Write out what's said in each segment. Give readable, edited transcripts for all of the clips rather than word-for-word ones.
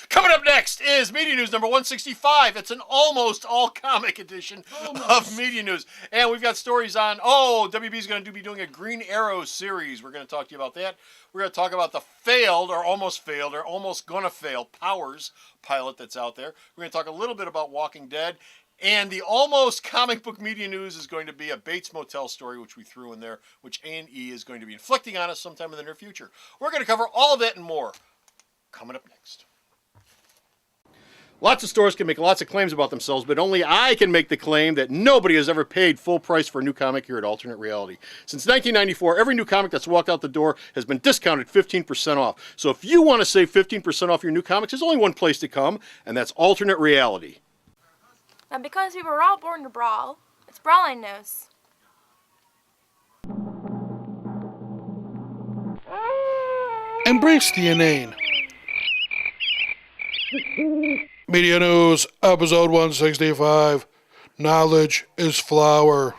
Coming up next is Media News number 165. It's an almost all-comic edition of Media News. And we've got stories on, WB's going to be doing a Green Arrow series. We're going to talk to you about that. We're going to talk about the failed or almost going to fail Powers pilot that's out there. We're going to talk a little bit about Walking Dead. And the almost comic book media news is going to be a Bates Motel story, which we threw in there, which A&E is going to be inflicting on us sometime in the near future. We're going to cover all of that and more coming up next. Lots of stores can make lots of claims about themselves, but only I can make the claim that nobody has ever paid full price for a new comic here at Alternate Reality. Since 1994, every new comic that's walked out the door has been discounted 15% off. So if you want to save 15% off your new comics, there's only one place to come, and that's Alternate Reality. And because we were all born to brawl, it's Brawling News. Embrace the inane. Media News, episode 165. Knowledge is flour.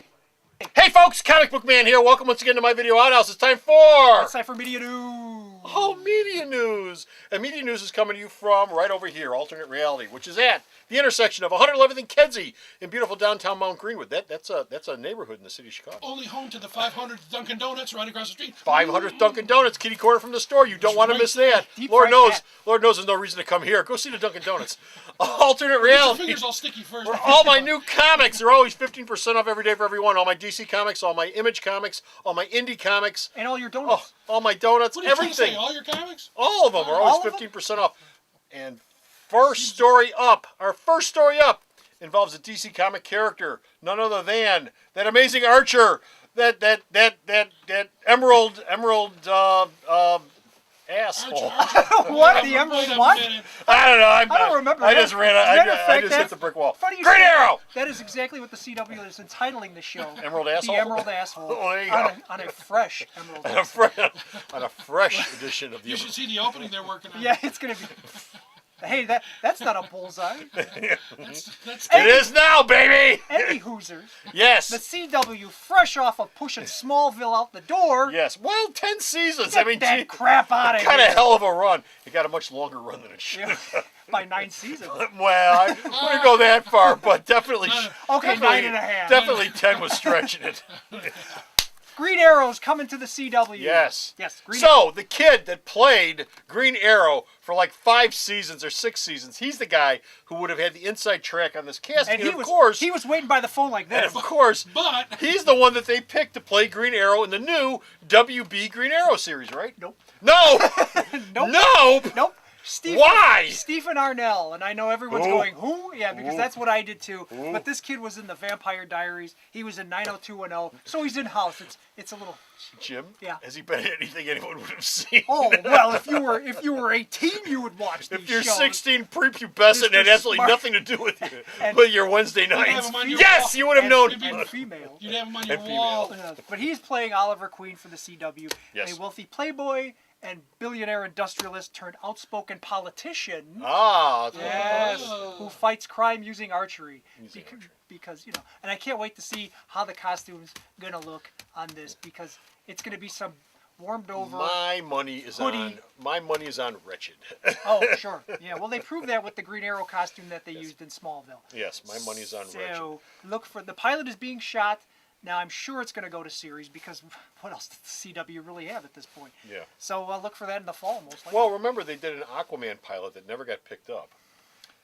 Hey folks, Comic Book Man here. Welcome once again to my video outhouse. It's time for... It's time for Media News. Oh, Media News. And Media News is coming to you from right over here, Alternate Reality, which is at the intersection of 111th and Kedzie in beautiful downtown Mount Greenwood. That's a neighborhood in the city of Chicago. Only home to the 500th Dunkin' Donuts right across the street. 500th Dunkin' Donuts, kitty corner from the store. You don't want to miss that. Lord knows there's no reason to come here. Go see the Dunkin' Donuts. Alternate Reality. Your fingers all sticky first. Where all my new comics are always 15% off every day for everyone. All my DC comics, all my Image comics, all my indie comics. And all your donuts. All my donuts, What are you trying to say, everything. all your comics? All of them are always 15% off. And our first story up involves a DC comic character, none other than that amazing Archer, that emerald asshole. What? The Emerald what? I don't know. I don't remember I that. just ran. As a matter of I fact, just hit the brick wall. Funny you Green say that. Arrow. That is exactly what the CW is entitling the show. Emerald asshole. The Emerald Asshole. Oh, there you go. On a fresh Emerald Asshole. On a fresh edition of the. You should see the opening they're working on. Yeah, it's gonna be. Hey, that's not a bullseye. That's It is now, baby. Any Hoosers. Yes. The CW, fresh off of pushing Smallville out the door. Yes. Well, 10 seasons. Get I mean, that crap out of kind here. of hell of a run. It got a much longer run than it should. Yeah, by 9 seasons. Well, I wouldn't go that far, but definitely. Okay, definitely, 9.5. Definitely 10 was stretching it. Green Arrow's coming to the CW. Yes. Yes. Green So the kid that played Green Arrow for like 5 seasons or 6 seasons, he's the guy who would have had the inside track on this casting. And of course, he was waiting by the phone like this. of course, But he's the one that they picked to play Green Arrow in the new WB Green Arrow series, right? Nope. No. Nope. Nope. Nope. Stephen, Why? Stephen Arnell, and I know everyone's Who? going, who? Yeah, because Who? that's what I did too. Who? But this kid was in the Vampire Diaries. He was in 90210, so he's in house. It's a little. Jim. Yeah. Has he been in anything anyone would have seen? Oh well, if you were 18, you would watch these If you're shows. 16, prepubescent, it Mr. had absolutely Smart. nothing to do with you, And- with your Wednesday have nights. him on your Yes, wall. you would have And- known. and female. you'd have him on your And female. wall. But he's playing Oliver Queen for the CW, Yes. a wealthy playboy and billionaire industrialist turned outspoken politician. Ah, that's what it Yes, was. who fights crime using archery. Using archery. Because, you know, and I can't wait to see how the costume's gonna look on this because it's gonna be some warmed over. My money is hoodie. on Wretched. Oh, sure. Yeah, well, they proved that with the Green Arrow costume that they used in Smallville. Yes, my money is on Wretched. So, look for the pilot is being shot. Now, I'm sure it's going to go to series because what else does the CW really have at this point? Yeah. So, look for that in the fall, most likely. Well, remember they did an Aquaman pilot that never got picked up.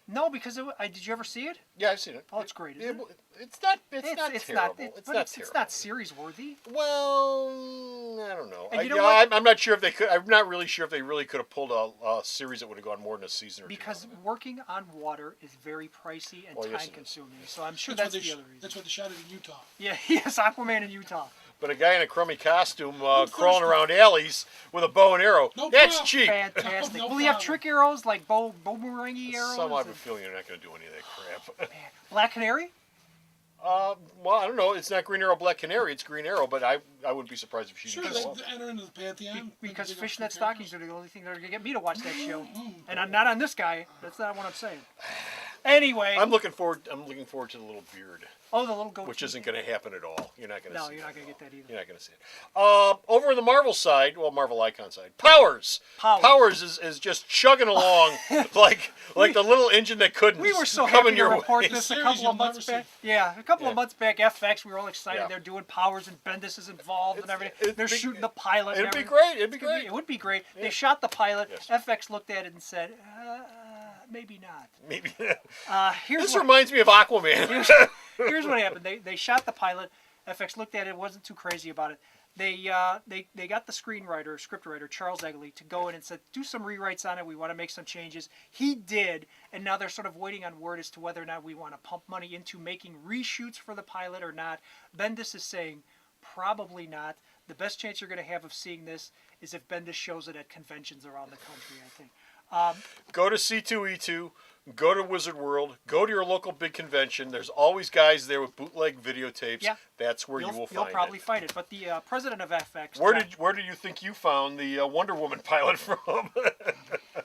No, because did you ever see it? Yeah, I've seen it. Oh, it's great, isn't it? It's not. It's not terrible. It's not but terrible. it's not series worthy. Well, I don't know. And you know what? I'm not sure if they could. I'm not really sure if they really could have pulled a series that would have gone more than a season or two. Because working on water is very pricey and Well, yes, it is. time-consuming. So I'm sure That's that's why the other reason. That's why they shot it in Utah. Yeah, yes, Aquaman in Utah. But a guy in a crummy costume first crawling of- around alleys with a bow and arrow. No That's problem. cheap. Fantastic. No Will he have problem. trick arrows like boomerangy arrows? Some I have a and- feeling they're not going to do any of that crap. Black Canary? Well, I don't know. It's not Green Arrow, Black Canary. It's Green Arrow, but I wouldn't be surprised if she Sure, didn't they show up. enter into the pantheon. Because They go fishnet for cameras. stockings are the only thing that are going to get me to watch that show. And I'm not on this guy. That's not what I'm saying. Anyway. I'm looking forward to the little beard, Oh, the little goatee. which isn't going to happen at all. You're not going to No, see you're that not going to at get that all. either. You're not going to see it. Over on the Marvel side, well, Marvel Icon side, Powers. Powers. is just chugging along like the little engine that couldn't. We were so coming happy to your report way. this a Series couple you'll of months never back. Yeah, a couple of Yeah. months back, FX, we were all excited. Yeah. They're doing Powers and Bendis is involved and everything. it'd They're be- shooting the pilot. and It'd be everything. great. It'd be It's gonna great. It would be great. Yeah. They shot the pilot. Yes. FX looked at it and said, maybe not. Maybe. Here's This what, reminds me of Aquaman. here's what happened. They shot the pilot. FX looked at it, wasn't too crazy about it. They got the scriptwriter Charles Egley to go in and said, do some rewrites on it. We want to make some changes. He did, and now they're sort of waiting on word as to whether or not we want to pump money into making reshoots for the pilot or not. Bendis is saying probably not. The best chance you're going to have of seeing this is if Bendis shows it at conventions around the country, I think. Go to C2E2, go to Wizard World, go to your local big convention. There's always guys there with bootleg videotapes. Yeah. That's where you will You'll find probably it. find it. But the president of FX, Where do you think you found the Wonder Woman pilot from?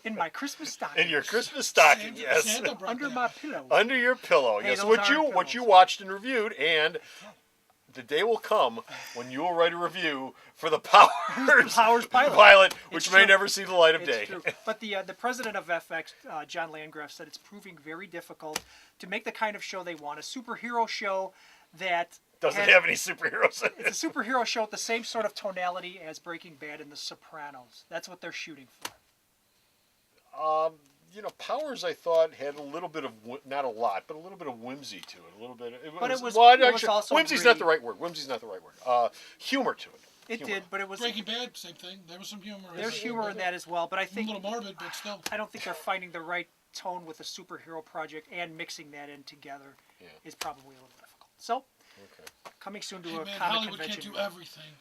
in my Christmas stocking, In your Christmas stocking, Santa- yes. Santa brought under that. my pillow. Under your pillow, Hey, yes. those What aren't you pillows. watched and reviewed, and the day will come when you will write a review for the Powers, Powers pilot. which It's may true. never see the light of It's day. true. But the president of FX, John Landgraf, said it's proving very difficult to make the kind of show they want. A superhero show that Doesn't has- have any superheroes in it. It's a superhero show with the same sort of tonality as Breaking Bad and The Sopranos. That's what they're shooting for. Powers, I thought, had a little bit of, not a lot, but a little bit of whimsy to it. A little bit. But it was also whimsy's gritty. not the right word. Whimsy's not the right word. Humor to it. It Humor. did, but it was Breaking Bad, same thing. There was some humor. there's humor in that as well. But I A think little morbid, but still. I don't think they're finding the right tone with a superhero project, and mixing that in together Yeah. is probably a little difficult. So Okay. coming soon to Hey, a man, comic Hollywood convention. can't do everything.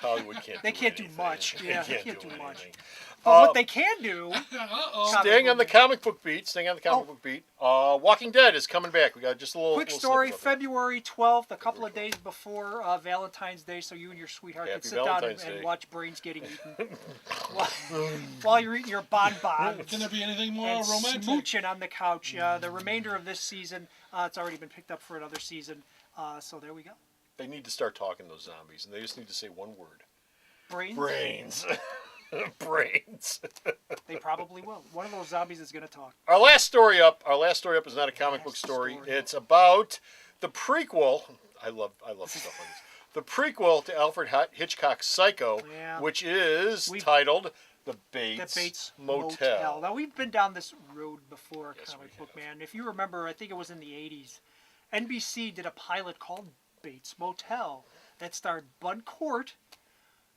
Hollywood can't. They can't do anything. much. Yeah, they can't do much. anything. But what they can do, Uh-oh. Staying on the movie. comic book beat. Walking Dead is coming back. We got just a little quick little story, snippet of it. February 12th, a couple of days before Valentine's Day, so you and your sweetheart Happy can sit down Valentine's and Day. watch brains getting eaten while you're eating your bonbons Can there be anything more and romantic? smooching on the couch. The remainder of this season, it's already been picked up for another season, so there we go. They need to start talking, those zombies, and they just need to say one word. Brains, Brains. Brains. they probably will. One of those zombies is going to talk. Our last story up is not a comic book story. It's about the prequel. I love stuff like this. The prequel to Alfred Hitchcock's Psycho, Yeah. which is We- titled The The Bates, Bates Motel. Now, we've been down this road before, Yes, comic we book have. man. If you remember, I think it was in the 80s, NBC did a pilot called Bates Motel that starred Bud Cort.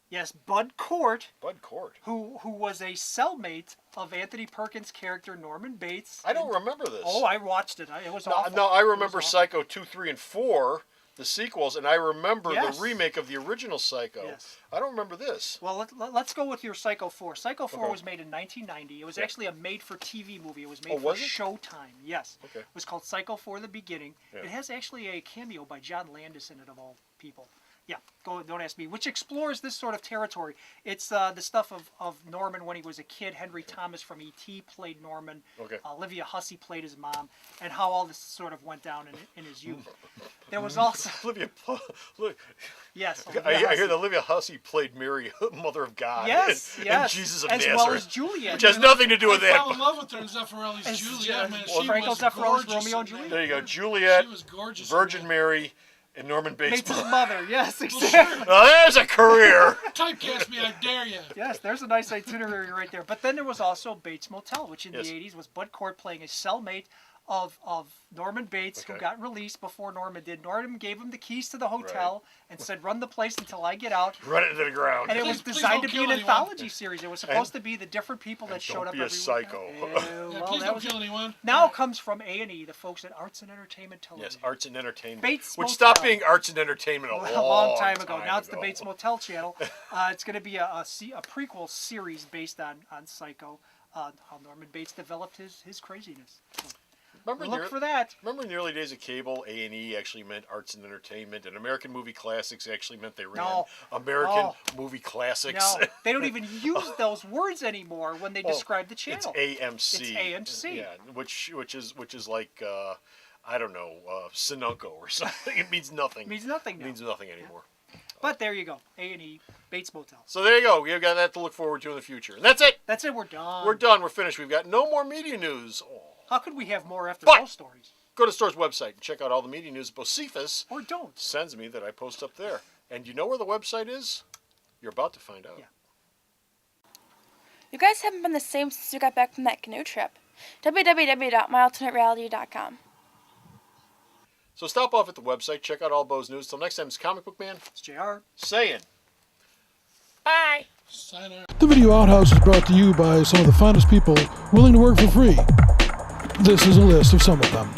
Yes, Bud Cort, Bud Cort. who was a cellmate of Anthony Perkins' character Norman Bates. I don't remember this. Oh, I watched it. It was awful. No, I It was remember awful. Psycho 2, 3, and 4, the sequels, and I remember Yes. the remake of the original Psycho. Yes. I don't remember this. Well, let's go with your Psycho 4. Psycho 4 Okay. was made in 1990. It was Yeah. actually a made-for-TV movie. It was made Oh, for was it? Showtime. Yes. Okay. It was called Psycho 4: The Beginning. Yeah. It has actually a cameo by John Landis in it, of all people. Yeah, don't ask me. Which explores this sort of territory. It's the stuff of Norman when he was a kid. Henry Thomas from E.T. played Norman. Okay. Olivia Hussey played his mom, and how all this sort of went down in his youth. There was also Olivia, look, yes. I Olivia hear Hussey. that Olivia Hussey played Mary, Mother of God. Yes, in, yes. in Jesus of as Nazareth. well as Juliet. Which has nothing to do with I fell in that. love with her in Zeffirelli's As Juliet, man. well, She Franco was Zeffirelli's gorgeous Romeo and in Juliet. that. There you go. Juliet, She was gorgeous. in Virgin that. Mary, and Norman Bates. Bates' mother. Yes, Well, exactly. sure. Now there's a career. Typecast me, I dare you. Yes, there's a nice itinerary right there. But then there was also Bates Motel, which in Yes. the 80s was Bud Cort playing a cellmate of Norman Bates, who Okay. got released before Norman did. Norman gave him the keys to the hotel and said, "Run the place until I get out." Run it into the ground. And it Please- was please designed don't to be an kill anyone. anthology series. It was supposed to be the different people that showed don't up be a every psycho. week. Yeah, Well, please that don't was kill anyone. now comes from A&E, the folks at Arts and Entertainment Television. Yes, arts and entertainment. Bates Which Motel. stopped being arts and entertainment A long time ago. time Now it's the Bates Motel channel. It's going to be a prequel series based on Psycho, how Norman Bates developed his craziness. So, Look for that. Remember in the early days of cable, A&E actually meant arts and entertainment, and American Movie Classics actually meant they ran American Movie Classics. No, they don't even use those words anymore when they describe the channel. It's AMC. It's AMC. Yeah, which is like I don't know, Sunoco or something. It means nothing. It means nothing It now. means nothing anymore. But there you go. A&E, Bates Motel. So there you go. We've got that to look forward to in the future. And that's it. That's it. We're done. We're done. We're finished. We've got no more media news. Oh. How could we have more after But- those stories? Go to the store's website and check out all the media news Bocephus Or don't. sends me that I post up there. And you know where the website is? You're about to find out. Yeah. You guys haven't been the same since you got back from that canoe trip. www.myalternatereality.com. So stop off at the website, check out all Bo's news. Till next time, it's Comic Book Man It's JR. saying bye. Sayonara. The Video Outhouse is brought to you by some of the finest people willing to work for free. This is a list of some of them.